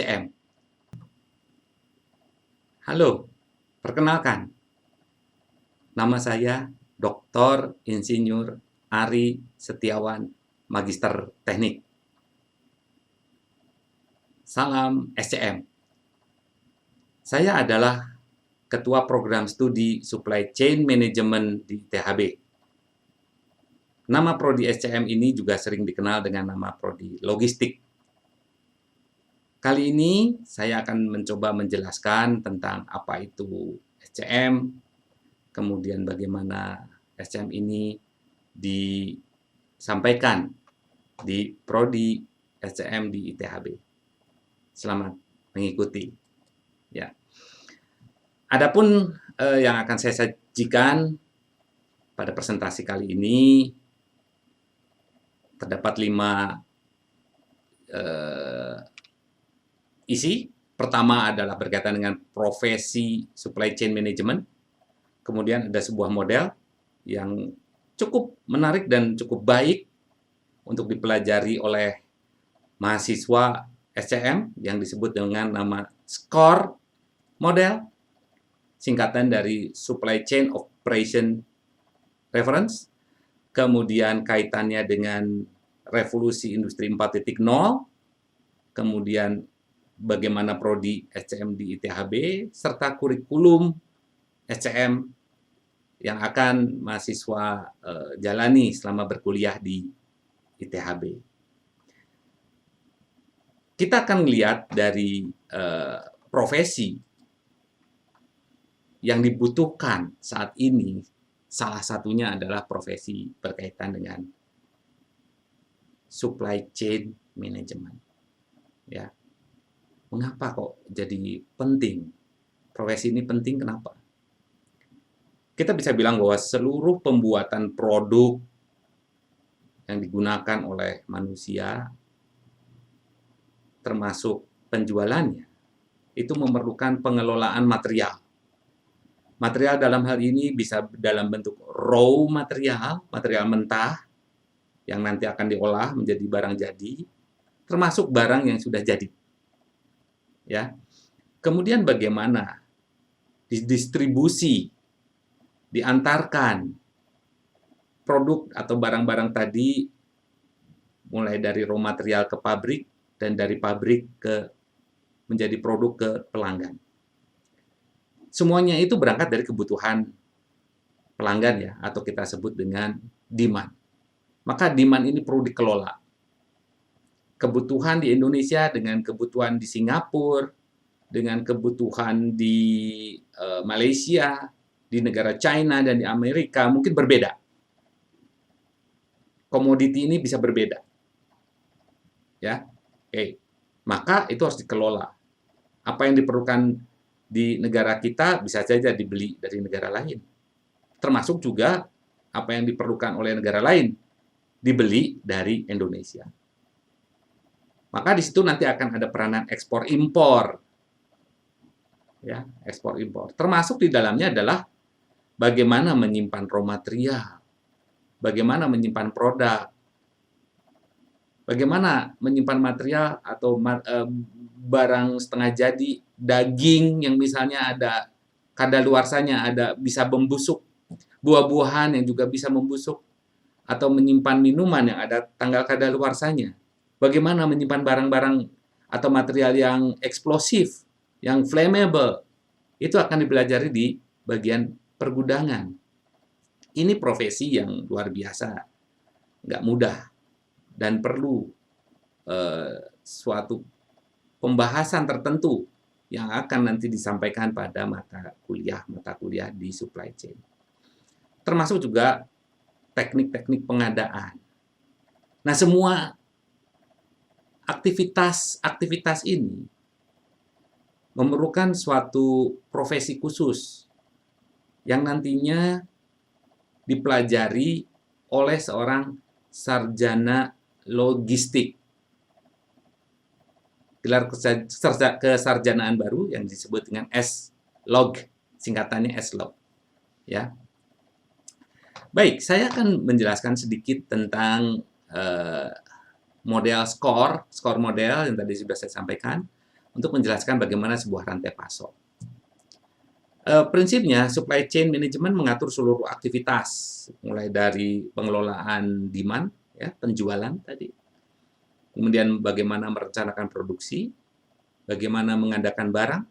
SCM. Halo, perkenalkan, nama saya Dr. Insinyur Ari Setiawan, Magister Teknik. Salam SCM. Saya adalah Ketua Program Studi Supply Chain Management di ITHB. Nama Prodi SCM ini juga sering dikenal dengan nama Prodi Logistik. Kali ini saya akan mencoba menjelaskan tentang apa itu SCM, kemudian bagaimana SCM ini disampaikan di Prodi SCM di ITHB. Selamat mengikuti. Ya. Adapun yang akan saya sajikan pada presentasi kali ini terdapat 5 isi. Pertama adalah berkaitan dengan profesi supply chain management. Kemudian ada sebuah model yang cukup menarik dan cukup baik untuk dipelajari oleh mahasiswa SCM yang disebut dengan nama SCORE model, singkatan dari Supply Chain Operation Reference. Kemudian kaitannya dengan revolusi industri 4.0, kemudian bagaimana prodi SCM di ITHB, serta kurikulum SCM yang akan mahasiswa jalani selama berkuliah di ITHB. Kita akan melihat dari profesi yang dibutuhkan saat ini, salah satunya adalah profesi berkaitan dengan supply chain management. Ya. Mengapa kok jadi penting? Profesi ini penting kenapa? Kita bisa bilang bahwa seluruh pembuatan produk yang digunakan oleh manusia, termasuk penjualannya, itu memerlukan pengelolaan material. Material dalam hal ini bisa dalam bentuk raw material, material mentah, yang nanti akan diolah menjadi barang jadi, termasuk barang yang sudah jadi. Ya. Kemudian bagaimana didistribusi, diantarkan produk atau barang-barang tadi mulai dari raw material ke pabrik dan dari pabrik ke menjadi produk ke pelanggan. Semuanya itu berangkat dari kebutuhan pelanggan ya, atau kita sebut dengan demand. Maka demand ini perlu dikelola. Kebutuhan di Indonesia dengan kebutuhan di Singapura, dengan kebutuhan di Malaysia, di negara China dan di Amerika mungkin berbeda. Komoditi ini bisa berbeda. Ya. Oke. Maka itu harus dikelola. Apa yang diperlukan di negara kita bisa saja dibeli dari negara lain. Termasuk juga apa yang diperlukan oleh negara lain dibeli dari Indonesia. Maka di situ nanti akan ada peranan ekspor impor. Ya, ekspor impor. Termasuk di dalamnya adalah bagaimana menyimpan raw material, bagaimana menyimpan produk, bagaimana menyimpan material atau barang setengah jadi, daging yang misalnya ada kadaluarsanya, ada bisa membusuk, buah-buahan yang juga bisa membusuk, atau menyimpan minuman yang ada tanggal kadaluarsanya. Bagaimana menyimpan barang-barang atau material yang eksplosif, yang flammable, itu akan dipelajari di bagian pergudangan. Ini profesi yang luar biasa, nggak mudah, dan perlu suatu pembahasan tertentu yang akan nanti disampaikan pada mata kuliah di supply chain. Termasuk juga teknik-teknik pengadaan. Nah, semua aktivitas ini memerlukan suatu profesi khusus yang nantinya dipelajari oleh seorang sarjana logistik. Gelar kesarjanaan baru yang disebut dengan S-Log, singkatannya S-Log. Ya. Baik, saya akan menjelaskan sedikit tentang model SCORE model yang tadi sudah saya sampaikan. untuk menjelaskan bagaimana sebuah rantai pasok. Prinsipnya, supply chain management mengatur seluruh aktivitas, mulai dari pengelolaan demand, ya, penjualan tadi, kemudian bagaimana merencanakan produksi, bagaimana mengadakan barang,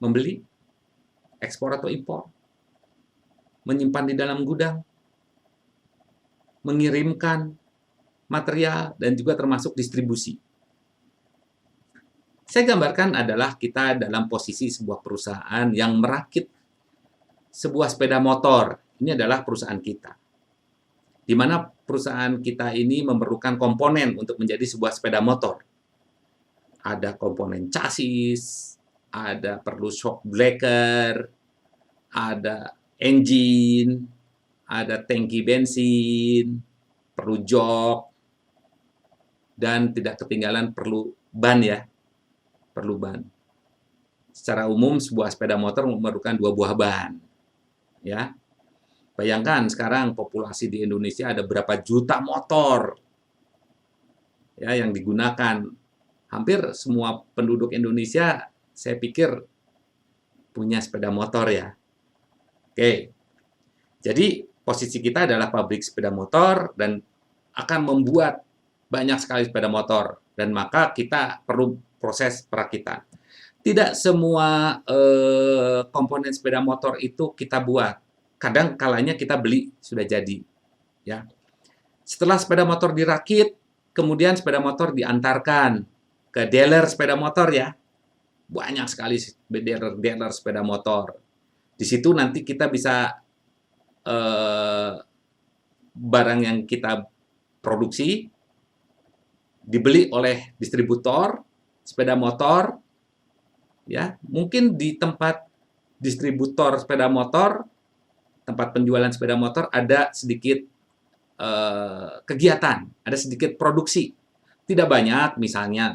membeli, ekspor atau impor, menyimpan di dalam gudang, mengirimkan material, dan juga termasuk distribusi. Saya gambarkan adalah kita dalam posisi sebuah perusahaan yang merakit sebuah sepeda motor. Ini adalah perusahaan kita. Di mana perusahaan kita ini memerlukan komponen untuk menjadi sebuah sepeda motor. Ada komponen chassis, ada perlu shock breaker, ada engine, ada tangki bensin, perlu jok, dan tidak ketinggalan perlu ban ya. Perlu ban. Secara umum sebuah sepeda motor memerlukan 2 buah ban. Ya. Bayangkan sekarang populasi di Indonesia ada berapa juta motor ya yang digunakan. Hampir semua penduduk Indonesia saya pikir punya sepeda motor ya. Oke. Jadi posisi kita adalah pabrik sepeda motor dan akan membuat banyak sekali sepeda motor dan maka kita perlu proses perakitan. Tidak semua komponen sepeda motor itu kita buat. Kadang kalanya kita beli sudah jadi. Ya. Setelah sepeda motor dirakit, kemudian sepeda motor diantarkan ke dealer sepeda motor ya. Banyak sekali dealer sepeda motor. Di situ nanti kita bisa barang yang kita produksi dibeli oleh distributor sepeda motor, ya mungkin di tempat distributor sepeda motor, tempat penjualan sepeda motor ada sedikit kegiatan, ada sedikit produksi, tidak banyak, misalnya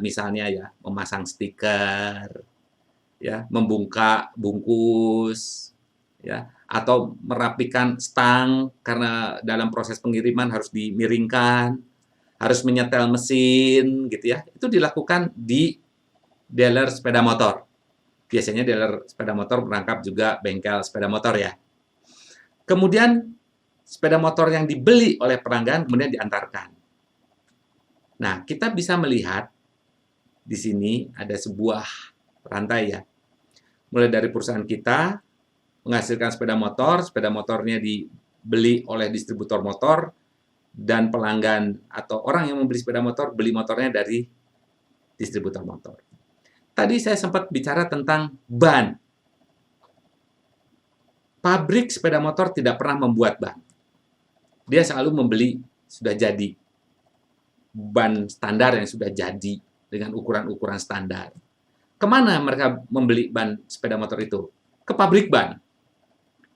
ya memasang stiker, ya membungkak bungkus, ya atau merapikan stang karena dalam proses pengiriman harus dimiringkan, harus menyetel mesin, gitu ya. Itu dilakukan di dealer sepeda motor. Biasanya dealer sepeda motor merangkap juga bengkel sepeda motor ya. Kemudian sepeda motor yang dibeli oleh pelanggan kemudian diantarkan. Nah, kita bisa melihat di sini ada sebuah rantai ya. Mulai dari perusahaan kita menghasilkan sepeda motornya dibeli oleh distributor motor, dan pelanggan atau orang yang membeli sepeda motor beli motornya dari distributor motor. Tadi saya sempat bicara tentang ban. Pabrik sepeda motor tidak pernah membuat ban. Dia selalu membeli sudah jadi. Ban standar yang sudah jadi dengan ukuran-ukuran standar. Kemana mereka membeli ban sepeda motor itu? Ke pabrik ban.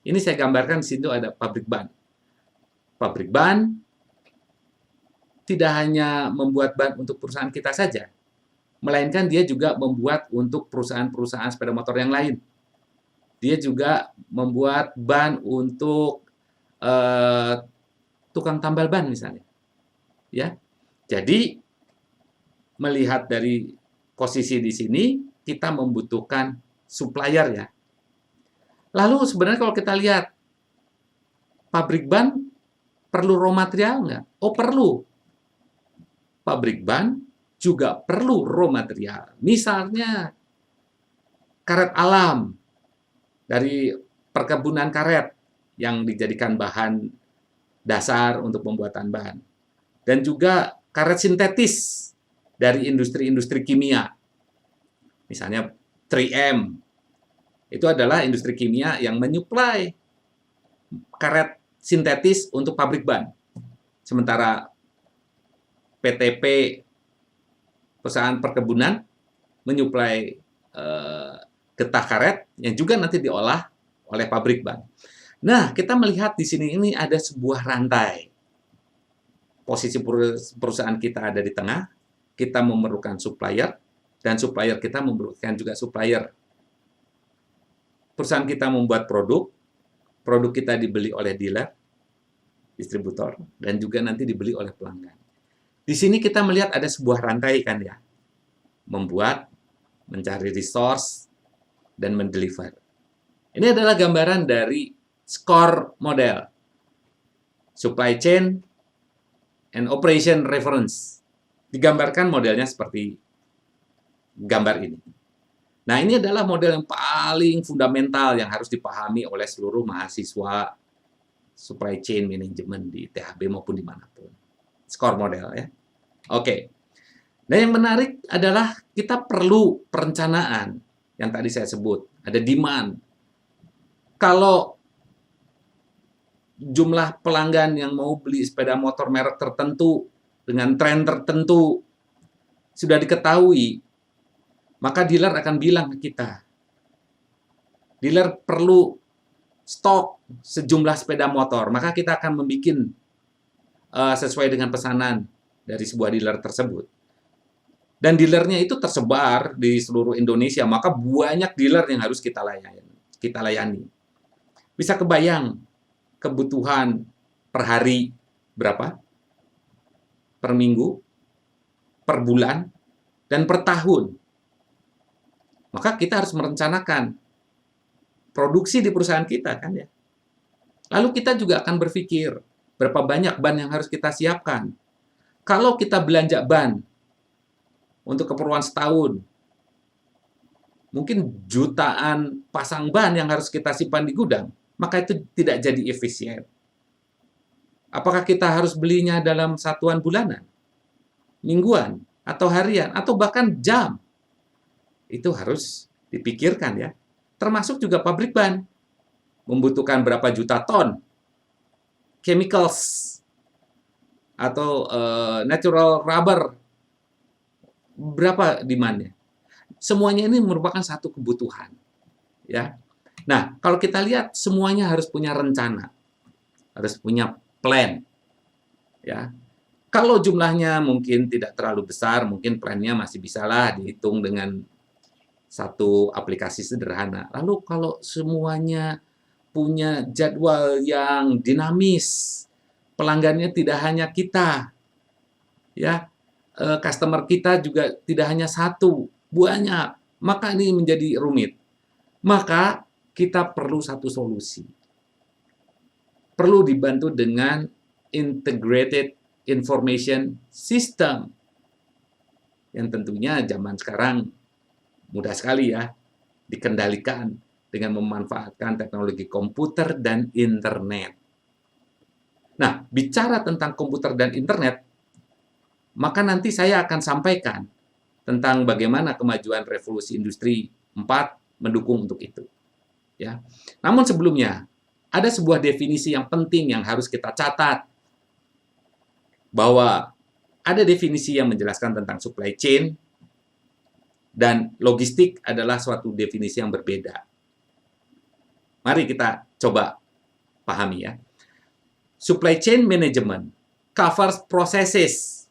Ini saya gambarkan di situ ada pabrik ban. Pabrik ban tidak hanya membuat ban untuk perusahaan kita saja, melainkan dia juga membuat untuk perusahaan-perusahaan sepeda motor yang lain. Dia juga membuat ban untuk tukang tambal ban misalnya. Ya. Jadi melihat dari posisi di sini, kita membutuhkan supplier ya. Lalu sebenarnya kalau kita lihat pabrik ban perlu raw material nggak? Oh perlu. Pabrik ban juga perlu raw material. Misalnya karet alam dari perkebunan karet yang dijadikan bahan dasar untuk pembuatan ban. Dan juga karet sintetis dari industri-industri kimia. Misalnya 3M. Itu adalah industri kimia yang menyuplai karet sintetis untuk pabrik ban. Sementara PTP, perusahaan perkebunan, menyuplai getah karet yang juga nanti diolah oleh pabrik ban. Nah, kita melihat di sini ini ada sebuah rantai. Posisi perusahaan kita ada di tengah, kita memerlukan supplier, dan supplier kita memerlukan juga supplier. Perusahaan kita membuat produk kita dibeli oleh dealer, distributor, dan juga nanti dibeli oleh pelanggan. Di sini kita melihat ada sebuah rantai kan ya, membuat mencari resource, dan mendeliver. Ini adalah gambaran dari SCORE model, Supply Chain and Operation Reference. Digambarkan modelnya seperti gambar ini. Nah, ini adalah model yang paling fundamental yang harus dipahami oleh seluruh mahasiswa supply chain management di THB maupun dimanapun. SCORE model ya. Oke. Nah, yang menarik adalah kita perlu perencanaan yang tadi saya sebut. Ada demand. Kalau jumlah pelanggan yang mau beli sepeda motor merek tertentu dengan tren tertentu sudah diketahui, maka dealer akan bilang ke kita, dealer perlu stok sejumlah sepeda motor, maka kita akan membuat sesuai dengan pesanan dari sebuah dealer tersebut. Dan dealernya itu tersebar di seluruh Indonesia, maka banyak dealer yang harus kita layani. Bisa kebayang kebutuhan per hari berapa? Per minggu, per bulan, dan per tahun. Maka kita harus merencanakan produksi di perusahaan kita, kan ya. Lalu kita juga akan berpikir berapa banyak ban yang harus kita siapkan. Kalau kita belanja ban untuk keperluan setahun, mungkin jutaan pasang ban yang harus kita simpan di gudang, maka itu tidak jadi efisien. Apakah kita harus belinya dalam satuan bulanan, mingguan, atau harian, atau bahkan jam? Itu harus dipikirkan ya. Termasuk juga pabrik ban. Membutuhkan berapa juta ton chemicals atau natural rubber. Berapa demand-nya? Semuanya ini merupakan satu kebutuhan. Ya. Nah, kalau kita lihat semuanya harus punya rencana. Harus punya plan. Ya. Kalau jumlahnya mungkin tidak terlalu besar, mungkin plan-nya masih bisalah dihitung dengan satu aplikasi sederhana. Lalu kalau semuanya punya jadwal yang dinamis, pelanggannya tidak hanya kita, ya, customer kita juga tidak hanya satu, banyak, maka ini menjadi rumit. Maka kita perlu satu solusi. Perlu dibantu dengan integrated information system, yang tentunya zaman sekarang mudah sekali ya dikendalikan dengan memanfaatkan teknologi komputer dan internet. Nah, bicara tentang komputer dan internet, maka nanti saya akan sampaikan tentang bagaimana kemajuan revolusi industri 4 mendukung untuk itu. Ya. Namun sebelumnya, ada sebuah definisi yang penting yang harus kita catat, bahwa ada definisi yang menjelaskan tentang supply chain, dan logistik adalah suatu definisi yang berbeda. Mari kita coba pahami ya. Supply chain management covers processes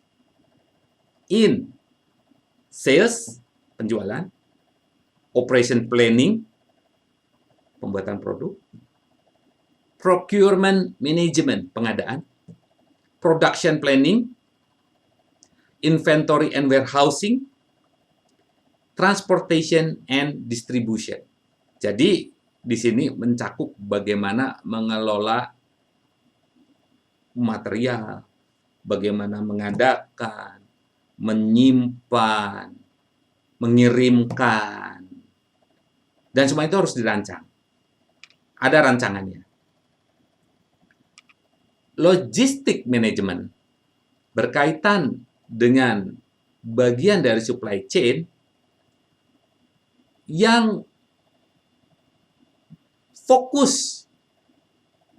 in sales, penjualan, operation planning, pembuatan produk, procurement management, pengadaan, production planning, inventory and warehousing, transportation and distribution. Jadi di sini mencakup bagaimana mengelola material, bagaimana mengadakan, menyimpan, mengirimkan, dan semua itu harus dirancang. Ada rancangannya. Logistik management berkaitan dengan bagian dari supply chain yang fokus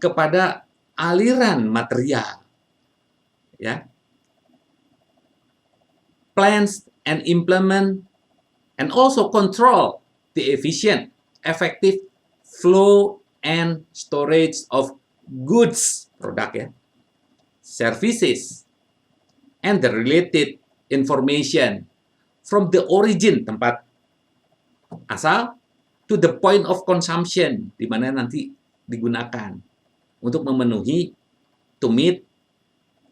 kepada aliran material, ya, plans and implement and also control the efficient, effective flow and storage of goods, produk ya, services, and the related information from the origin, tempat asal, to the point of consumption, di mana nanti digunakan untuk memenuhi to meet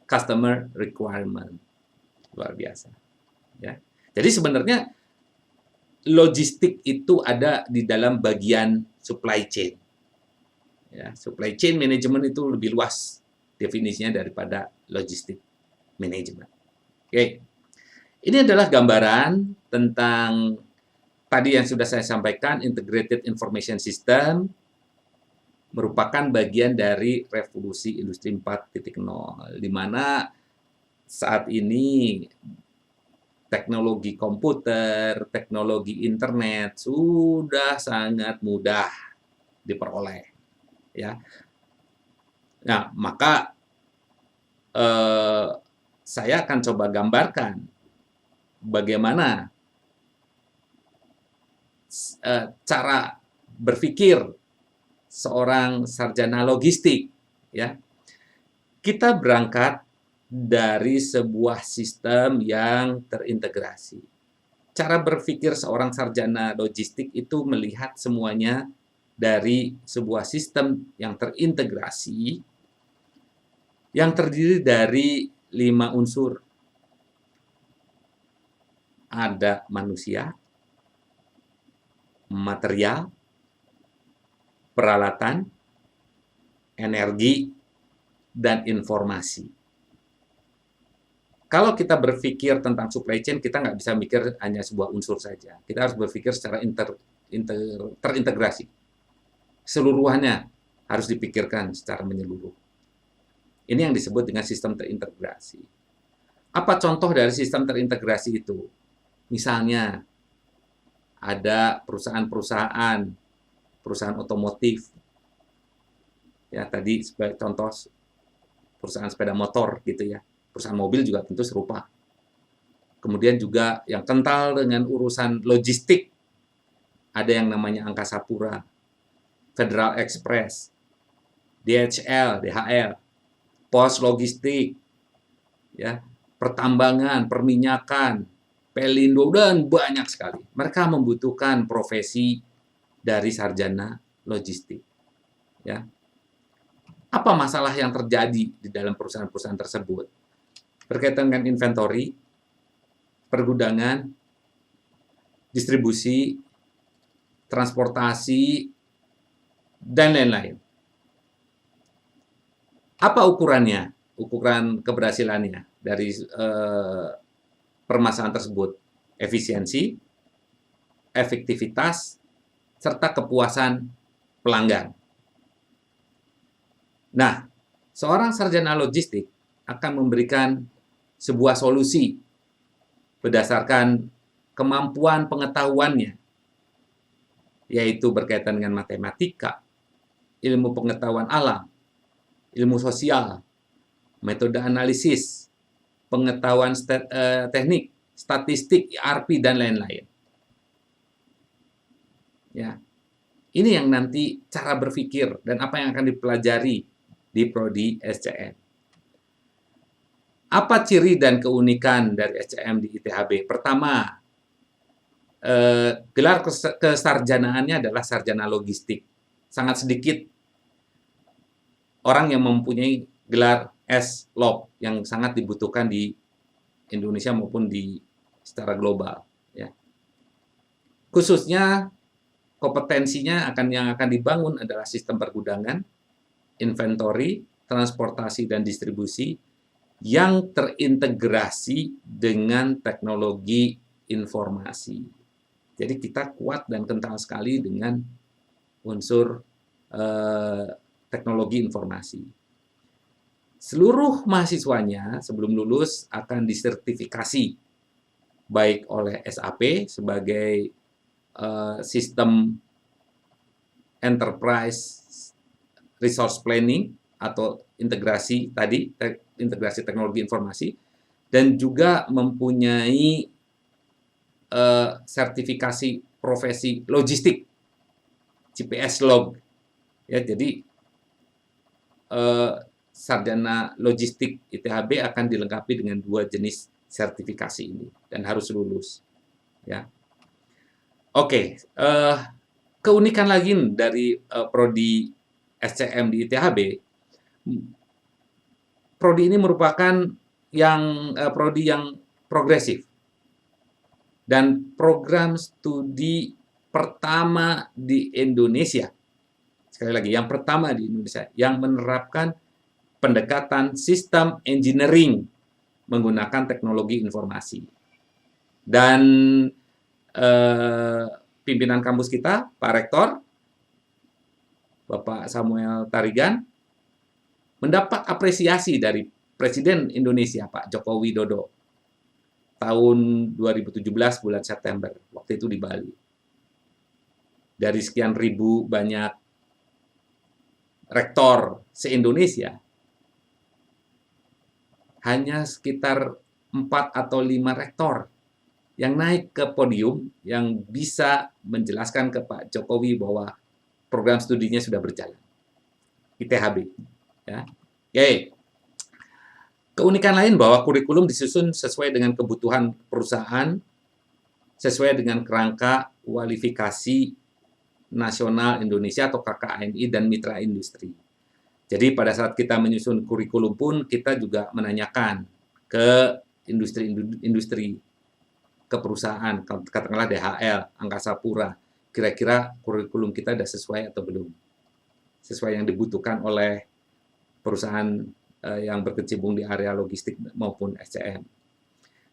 customer requirement. Luar biasa. Ya. Jadi sebenarnya logistik itu ada di dalam bagian supply chain. Ya, supply chain management itu lebih luas definisinya daripada logistik management. Oke, ini adalah gambaran tentang tadi yang sudah saya sampaikan, integrated information system merupakan bagian dari revolusi industri 4.0, di mana saat ini teknologi komputer, teknologi internet sudah sangat mudah diperoleh, ya. Nah, maka saya akan coba gambarkan bagaimana cara berpikir seorang sarjana logistik, ya. Kita berangkat dari sebuah sistem yang terintegrasi. Cara berpikir seorang sarjana logistik itu melihat semuanya dari sebuah sistem yang terintegrasi yang terdiri dari 5 unsur. Ada manusia, material, peralatan, energi, dan informasi. Kalau kita berpikir tentang supply chain, kita nggak bisa mikir hanya sebuah unsur saja. Kita harus berpikir secara terintegrasi. Seluruhannya harus dipikirkan secara menyeluruh. Ini yang disebut dengan sistem terintegrasi. Apa contoh dari sistem terintegrasi itu? Misalnya, ada perusahaan otomotif. Ya, tadi sebagai contoh perusahaan sepeda motor gitu ya. Perusahaan mobil juga tentu serupa. Kemudian juga yang kental dengan urusan logistik, ada yang namanya Angkasa Pura, Federal Express, DHL, Pos Logistik, ya, pertambangan, perminyakan, Pelindo, dan banyak sekali. Mereka membutuhkan profesi dari sarjana logistik. Ya. Apa masalah yang terjadi di dalam perusahaan-perusahaan tersebut? Berkaitan dengan inventory, pergudangan, distribusi, transportasi, dan lain-lain. Apa ukurannya? Ukuran keberhasilannya dari permasalahan tersebut? Efisiensi, efektivitas, serta kepuasan pelanggan. Nah, seorang sarjana logistik akan memberikan sebuah solusi berdasarkan kemampuan pengetahuannya, yaitu berkaitan dengan matematika, ilmu pengetahuan alam, ilmu sosial, metode analisis, pengetahuan teknik, statistik, ERP, dan lain-lain. Ya, ini yang nanti cara berpikir dan apa yang akan dipelajari di Prodi SCM. Apa ciri dan keunikan dari SCM di ITHB? Pertama, gelar kesarjanaannya adalah sarjana logistik. Sangat sedikit orang yang mempunyai gelar S.Log yang sangat dibutuhkan di Indonesia maupun di secara global. Ya. Khususnya kompetensinya yang akan dibangun adalah sistem pergudangan, inventory, transportasi, dan distribusi yang terintegrasi dengan teknologi informasi. Jadi kita kuat dan kental sekali dengan unsur teknologi informasi. Seluruh mahasiswanya sebelum lulus akan disertifikasi baik oleh SAP sebagai sistem enterprise resource planning atau integrasi tadi, integrasi teknologi informasi, dan juga mempunyai sertifikasi profesi logistik, GPS Log. Ya, jadi sarjana logistik ITHB akan dilengkapi dengan 2 jenis sertifikasi ini dan harus lulus. Ya, oke. Keunikan lagi dari prodi SCM di ITHB. Prodi ini merupakan prodi yang progresif. dan program studi pertama di Indonesia, sekali lagi, yang pertama di Indonesia, yang menerapkan pendekatan sistem engineering menggunakan teknologi informasi. Dan pimpinan kampus kita, Pak Rektor, Bapak Samuel Tarigan, mendapat apresiasi dari Presiden Indonesia, Pak Joko Widodo, tahun 2017 bulan September, waktu itu di Bali. Dari sekian ribu banyak rektor se-Indonesia, hanya sekitar 4 atau 5 rektor yang naik ke podium yang bisa menjelaskan ke Pak Jokowi bahwa program studinya sudah berjalan. ITHB. Ya. Oke. Keunikan lain bahwa kurikulum disusun sesuai dengan kebutuhan perusahaan, sesuai dengan kerangka kualifikasi nasional Indonesia atau KKNI dan mitra industri. Jadi pada saat kita menyusun kurikulum pun kita juga menanyakan ke industri-industri, ke perusahaan, katakanlah DHL, Angkasa Pura, kira-kira kurikulum kita sudah sesuai atau belum? Sesuai yang dibutuhkan oleh perusahaan yang berkecimpung di area logistik maupun SCM.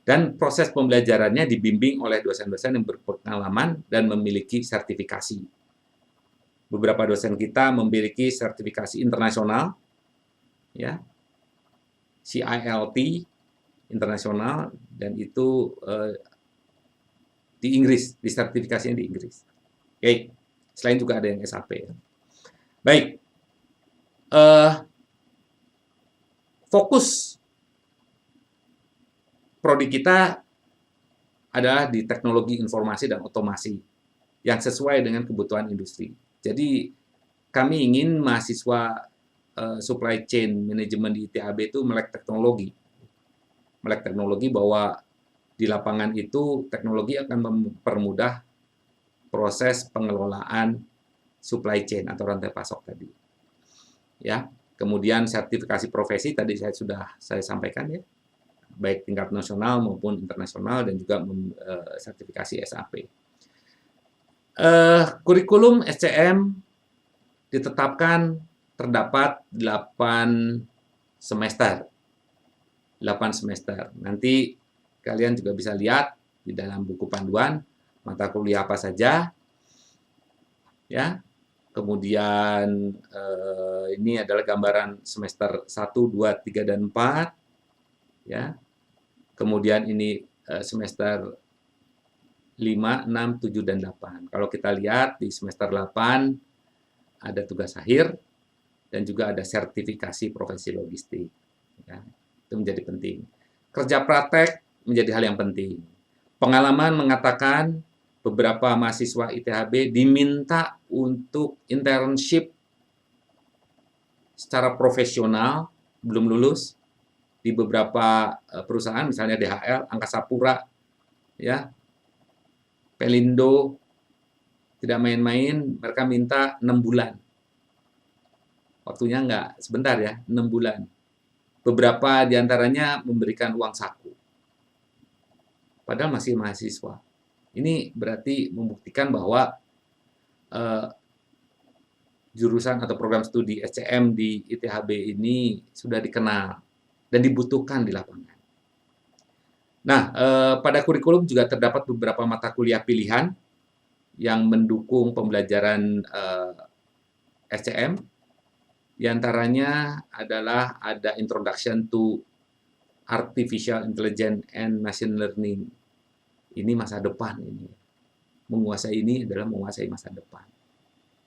Dan proses pembelajarannya dibimbing oleh dosen-dosen yang berpengalaman dan memiliki sertifikasi. Beberapa dosen kita memiliki sertifikasi internasional, ya, CILT internasional, dan itu di Inggris, disertifikasinya di Inggris. Oke, selain juga ada yang SAP. Baik, fokus prodi kita adalah di teknologi informasi dan otomasi yang sesuai dengan kebutuhan industri. Jadi kami ingin mahasiswa supply chain manajemen di ITHB itu melek teknologi bahwa di lapangan itu teknologi akan mempermudah proses pengelolaan supply chain atau rantai pasok tadi. Ya, kemudian sertifikasi profesi tadi saya sampaikan ya, baik tingkat nasional maupun internasional dan juga sertifikasi SAP. Kurikulum SCM ditetapkan terdapat 8 semester. Nanti kalian juga bisa lihat di dalam buku panduan mata kuliah apa saja. Ya. Kemudian ini adalah gambaran semester 1, 2, 3 dan 4. Ya. Kemudian ini semester 5, 6, 7 dan 8. Kalau kita lihat di semester 8 ada tugas akhir dan juga ada sertifikasi profesi logistik. Ya. Itu menjadi penting. Kerja praktek menjadi hal yang penting. Pengalaman mengatakan beberapa mahasiswa ITHB diminta untuk internship secara profesional, belum lulus, di beberapa perusahaan, misalnya DHL, Angkasa Pura, ya, Pelindo, tidak main-main, mereka minta 6 bulan. Waktunya nggak sebentar ya, 6 bulan. Beberapa diantaranya memberikan uang saku. Padahal masih mahasiswa. Ini berarti membuktikan bahwa jurusan atau program studi SCM di ITHB ini sudah dikenal dan dibutuhkan di lapangan. Nah, pada kurikulum juga terdapat beberapa mata kuliah pilihan yang mendukung pembelajaran SCM. Di antaranya adalah ada Introduction to Artificial Intelligence and Machine Learning. Ini masa depan ini. Menguasai ini adalah menguasai masa depan.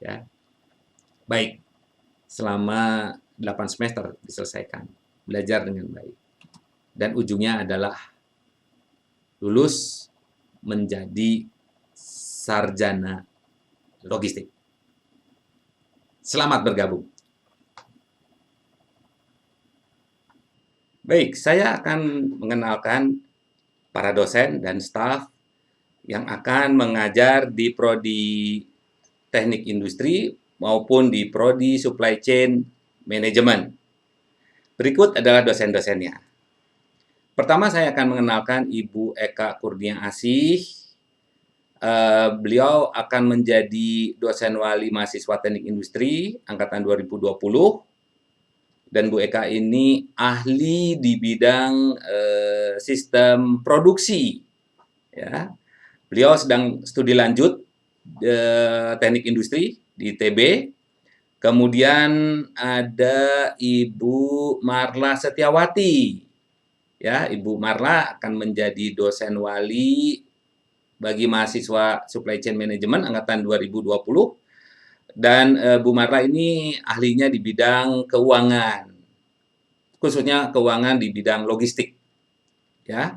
Ya. Baik. Selama 8 semester diselesaikan. Belajar dengan baik. Dan ujungnya adalah lulus menjadi sarjana logistik. Selamat bergabung. Baik, saya akan mengenalkan para dosen dan staf yang akan mengajar di prodi teknik industri maupun di prodi supply chain management. Berikut adalah dosen-dosennya. Pertama saya akan mengenalkan Ibu Eka Kurnia Asih, Beliau akan menjadi dosen wali mahasiswa teknik industri angkatan 2020, dan Bu Eka ini ahli di bidang sistem produksi. Ya, beliau sedang studi lanjut teknik industri di ITB. Kemudian ada Ibu Marla Setiawati. Ya, Ibu Marla akan menjadi dosen wali bagi mahasiswa Supply Chain Management angkatan 2020, dan Bu Marla ini ahlinya di bidang keuangan, khususnya keuangan di bidang logistik. Ya,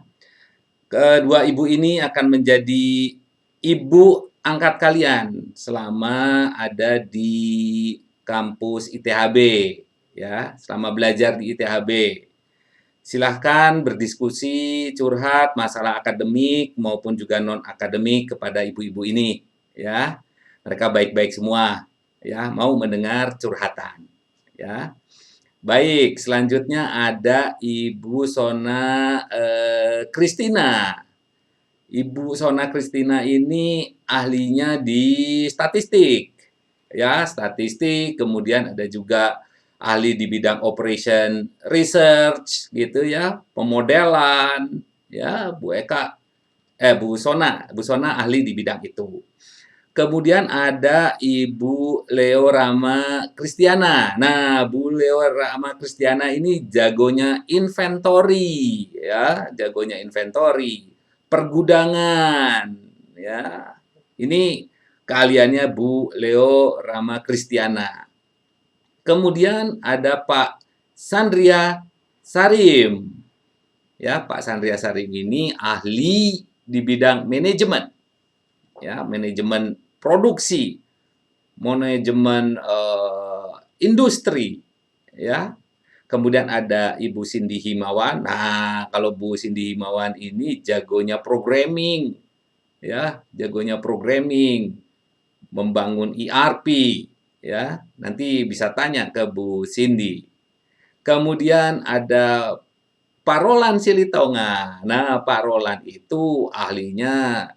kedua ibu ini akan menjadi ibu angkat kalian selama ada di kampus ITHB, ya, selama belajar di ITHB. Silahkan berdiskusi, curhat masalah akademik maupun juga non-akademik kepada ibu-ibu ini. Ya, mereka baik-baik semua. Ya, mau mendengar curhatan. Ya, baik. Selanjutnya ada Ibu Sona Kristina. Ibu Sona Kristina ini ahlinya di statistik. Ya, statistik. Kemudian ada juga ahli di bidang operation research gitu ya, pemodelan ya. Bu Sona ahli di bidang itu. Kemudian ada Ibu Leo Rama Kristiana. Nah, Bu Leo Rama Kristiana ini jagonya inventory ya, jagonya inventory, pergudangan ya. Ini keahliannya Bu Leo Rama Kristiana. Kemudian ada Pak Sandria Sarim. Ya, Pak Sandria Sarim ini ahli di bidang manajemen. Ya, manajemen produksi, manajemen industri, ya. Kemudian ada Ibu Cindy Himawan. Nah, kalau Bu Cindy Himawan ini jagonya programming. Ya, jagonya programming, membangun ERP. Ya, nanti bisa tanya ke Bu Cindy. Kemudian ada Pak Roland Silitonga. Nah, Pak Roland itu ahlinya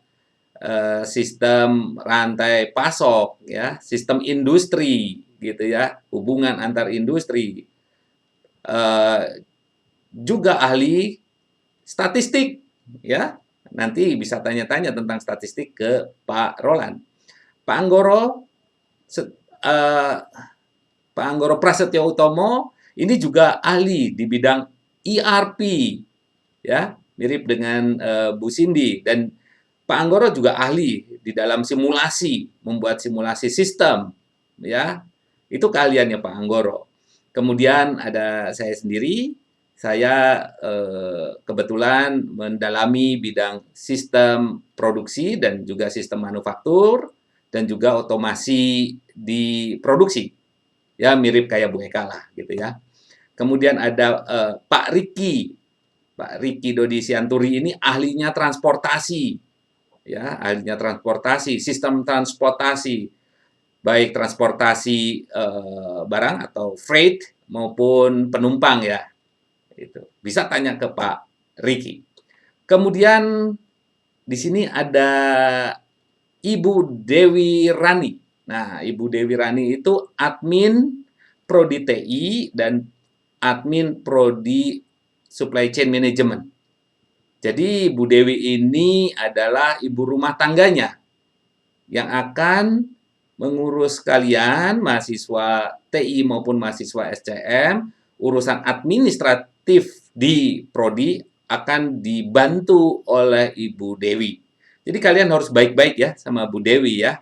sistem rantai pasok, ya, sistem industri, gitu ya, hubungan antar industri. Juga ahli statistik, ya. Nanti bisa tanya-tanya tentang statistik ke Pak Roland. Pak Anggoro Pak Anggoro Prasetyo Utomo ini juga ahli di bidang ERP, ya, mirip dengan Bu Cindy. Dan Pak Anggoro juga ahli di dalam simulasi, membuat simulasi sistem, ya. Itu keahliannya Pak Anggoro. Kemudian ada saya sendiri, saya kebetulan mendalami bidang sistem produksi dan juga sistem manufaktur dan juga otomasi di produksi. Ya, mirip kayak Bu Eka lah gitu ya. Kemudian ada Pak Riki Dodi Sianturi ini ahlinya transportasi. Ya, ahlinya transportasi, sistem transportasi, baik transportasi barang atau freight maupun penumpang ya. Itu. Bisa tanya ke Pak Riki. Kemudian di sini ada Ibu Dewi Rani. Nah, Ibu Dewi Rani itu admin Prodi TI dan admin Prodi Supply Chain Management. Jadi Bu Dewi ini adalah ibu rumah tangganya yang akan mengurus kalian, mahasiswa TI maupun mahasiswa SCM, urusan administratif di Prodi akan dibantu oleh Ibu Dewi. Jadi kalian harus baik-baik ya sama Bu Dewi ya.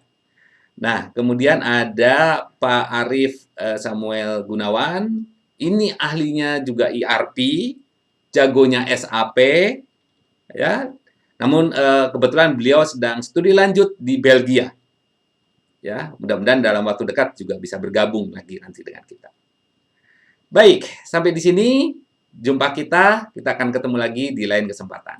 Nah, kemudian ada Pak Arief Samuel Gunawan. Ini ahlinya juga ERP, jagonya SAP, ya. Namun kebetulan beliau sedang studi lanjut di Belgia. Ya, mudah-mudahan dalam waktu dekat juga bisa bergabung lagi nanti dengan kita. Baik, sampai di sini jumpa kita. Kita akan ketemu lagi di lain kesempatan.